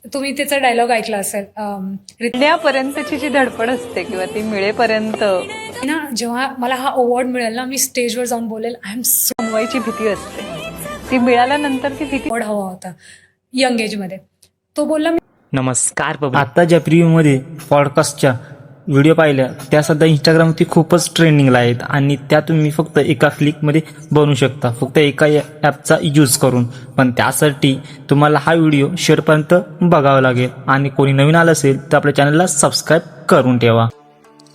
तुम्ही त्याचा डायलॉग ऐकला असेल, मिळण्यापर्यंतची जी धडपड असते किंवा ती मिळेपर्यंत ना जेव्हा मला हा अवॉर्ड मिळेल ना, मी स्टेजवर जाऊन बोलेल आय एम सो कमवायची भीती असते, ती मिळाल्यानंतर ती भीती अवॉर्ड हवा होता यंग एजमध्ये. तो बोलला नमस्कार पब्लिक. आता ज्या प्रिव्ह्यूमध्ये पॉडकास्टच्या व्हिडिओ पाहिल्या त्या सध्या इंस्टाग्रामवरती खूपच ट्रेंडिंगला आहेत आणि त्या तुम्ही फक्त एका क्लिकमध्ये बनवू शकता, फक्त एका ॲपचा यूज करून. पण त्यासाठी तुम्हाला हा व्हिडिओ शेवटपर्यंत बघावा लागेल आणि कोणी नवीन आलं असेल तर आपल्या चॅनलला सबस्क्राईब करून ठेवा.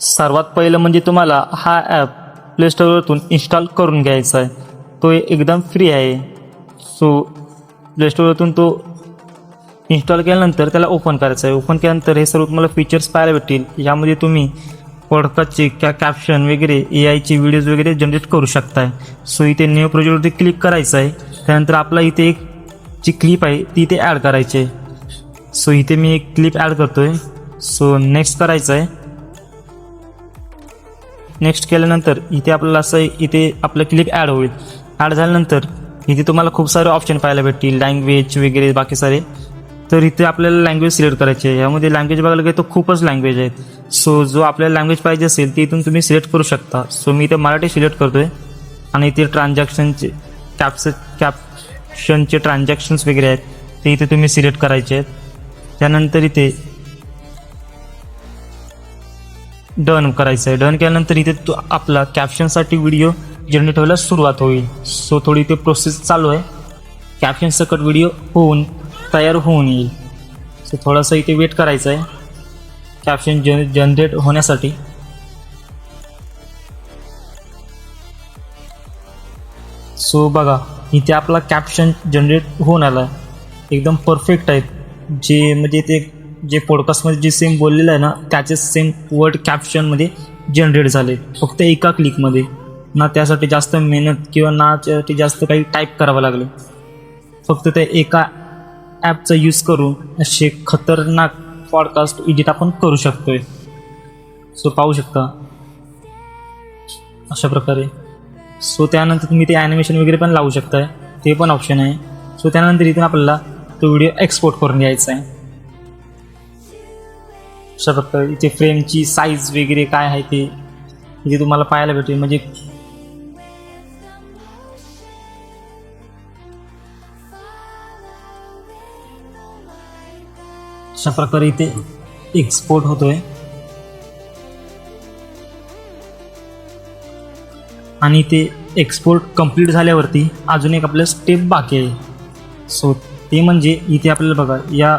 सर्वात पहिलं म्हणजे तुम्हाला हा ॲप प्ले स्टोअरवरून इन्स्टॉल करून घ्यायचा आहे. तो एकदम फ्री आहे. सो प्ले स्टोअरवरून तो इन्स्टॉल केल्यानंतर त्याला ओपन करायचं आहे. ओपन केल्यानंतर हे सर्व तुम्हाला फीचर्स पाहायला भेटतील. यामध्ये तुम्ही पॉडकास्टचे कॅप्शन वगैरे AIचे व्हिडिओज वगैरे जनरेट करू शकताय. सो इथे न्यू प्रोजेक्टवरती क्लिक करायचं आहे. त्यानंतर आपला इथे एक जी क्लिप आहे ती इथे ॲड करायची आहे. सो इथे मी एक क्लिप ॲड करतो आहे. सो नेक्स्ट करायचं आहे. नेक्स्ट केल्यानंतर इथे आपल्याला असं इथे आपलं क्लिप ॲड होईल. ॲड झाल्यानंतर इथे तुम्हाला खूप सारे ऑप्शन पाहायला भेटतील, लँग्वेज वगैरे बाकी सारे. तर इथे आपल्याला लँग्वेज सिलेक्ट करायची आहे. यामध्ये लँग्वेज बघायला गेलं तर खूपच लँग्वेज आहेत. सो जो आपल्याला लँग्वेज पाहिजे असेल ते इथून तुम्ही सिलेक्ट करू शकता. सो मी इथे मराठी सिलेक्ट करतो आहे आणि इथे ट्रान्झॅक्शनचे कॅप्शनचे ट्रान्झॅक्शन्स वगैरे आहेत ते इथे तुम्ही सिलेक्ट करायचे आहेत. त्यानंतर इथे डन करायचं आहे. डन केल्यानंतर इथे तो आपला कॅप्शनसाठी व्हिडिओ जनरेट व्हायला सुरुवात होईल. सो थोडी इथे प्रोसेस चालू आहे. कॅप्शन सकट व्हिडिओ तयार होऊन येईल. सो थोडंसं इथे वेट करायचं आहे कॅप्शन जनरेट होण्यासाठी. सो बघा इथे आपला कॅप्शन जनरेट होऊन आला. एकदम परफेक्ट आहेत. जे म्हणजे ते जे पॉडकास्टमध्ये जे सेम बोललेलं आहे ना त्याचे सेम वर्ड कॅप्शनमध्ये जनरेट झाले फक्त एका क्लिकमध्ये. ना त्यासाठी जास्त मेहनत किंवा ना त्यासाठी जास्त काही टाईप करावं लागलं. फक्त ते एका ॲपचा यूज करून असे खतरनाक पॉडकास्ट एडिट आपण करू शकतोय. सो पाहू शकता अशा प्रकारे. सो त्यानंतर तुम्ही ते ॲनिमेशन वगैरे पण लावू शकताय, ते पण ऑप्शन आहे. सो त्यानंतर इथून आपल्याला तो व्हिडिओ एक्सपोर्ट करून घ्यायचा आहे. अशा प्रकारे इथे फ्रेमची साईज वगैरे काय आहे ते इथे तुम्हाला पाहायला भेटेल. म्हणजे अशा प्रकारे इथे एक्सपोर्ट होतोय आणि इथे एक्सपोर्ट कंप्लीट झाल्यावरती अजून एक आपलं स्टेप बाकी आहे. सो ते म्हणजे इथे आपल्याला बघा या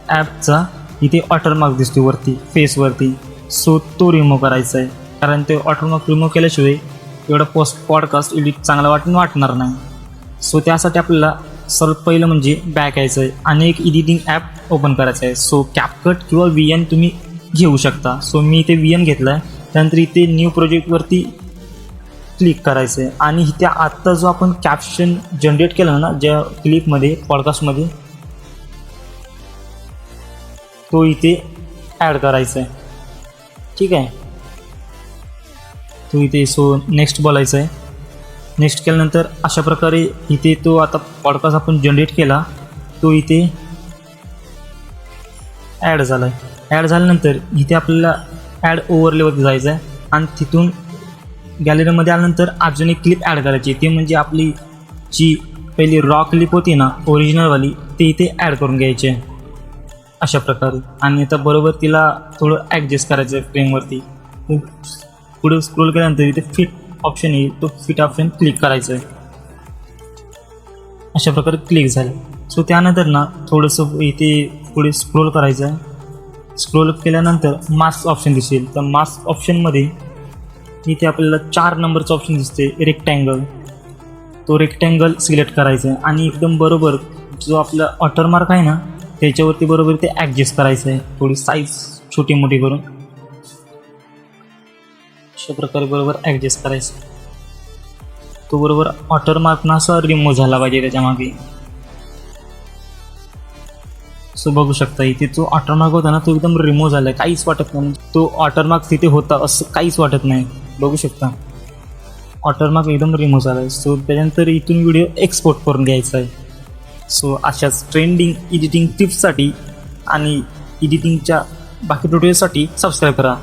ॲपचा इथे वॉटरमार्क दिसतो वरती फेसवरती. सो तो रिमूव्ह करायचा आहे कारण ते वॉटरमार्क रिमूव्ह केल्याशिवाय एवढं पॉडकास्ट एडिट चांगला वाटणार नाही. सो त्यासाठी आपल्याला सर्वात पहिलं म्हणजे बॅक यायचं आहे आणि एक एडिटिंग ॲप ओपन करायचं आहे. सो कॅपकट किंवा VN तुम्ही घेऊ शकता. सो मी इथे VN घेतला आहे. त्यानंतर इथे न्यू प्रोजेक्टवरती क्लिक करायचं आहे आणि इथे आत्ता जो आपण कॅप्शन जनरेट केला ना ज्या क्लिपमध्ये पॉडकास्टमध्ये तो इथे ॲड करायचा आहे. ठीक आहे. तो इथे सो नेक्स्ट बोलायचं आहे. नेक्स्ट केल्यानंतर अशा प्रकारे इथे तो आता पॉडकास्ट आपण जनरेट केला तो इथे ॲड झाला आहे. ॲड झाल्यानंतर इथे आपल्याला ॲड ओव्हरलेवरती जायचं आहे आणि तिथून गॅलरीमध्ये आल्यानंतर अजून एक क्लिप ॲड करायची. ते म्हणजे आपली जी पहिली रॉ क्लिप होती ना ओरिजिनलवाली ते इथे ॲड करून घ्यायचे अशा प्रकारे. आणि आता बरोबर तिला थोडं ॲडजस्ट करायचं आहे फ्रेमवरती. पुढे स्क्रोल केल्यानंतर इथे फिट ऑप्शन येईल, तो फिट ऑप्शन क्लिक करायचं आहे. अशा प्रकारे क्लिक झालं. सो त्यानंतर ना थोडंसं इथे पुढे स्क्रोल करायचं आहे. स्क्रोल केल्यानंतर मास्क ऑप्शन दिसेल. तर मास्क ऑप्शनमध्ये इथे आपल्याला 4 नंबरचं ऑप्शन दिसते रेक्टँगल. तो रेक्टँगल सिलेक्ट करायचा आहे आणि एकदम बरोबर जो आपला वॉटरमार्क आहे ना त्याच्यावरती बरोबर ते ॲडजस्ट करायचं आहे. थोडी साईज छोटी मोठी करून अशा प्रकारे बरोबर ॲडजस्ट करायचं. तो बरोबर वॉटरमार्क ना असा रिमूव्ह झाला पाहिजे त्याच्यामागे. सो बघू शकता इथे जो वॉटरमार्क होता ना तो एकदम रिमूव्ह झाला आहे, काहीच वाटत नाही. तो वॉटरमार्क तिथे होता असं काहीच वाटत नाही. बघू शकता वॉटरमार्क एकदम रिमूव्ह झाला आहे. सो त्याच्यानंतर इथून व्हिडिओ एक्सपोर्ट करून घ्यायचा आहे. सो अशाच ट्रेंडिंग एडिटिंग टिप्ससाठी आणि एडिटिंगच्या बाकी ट्युटोरियलसाठी सबस्क्राईब करा.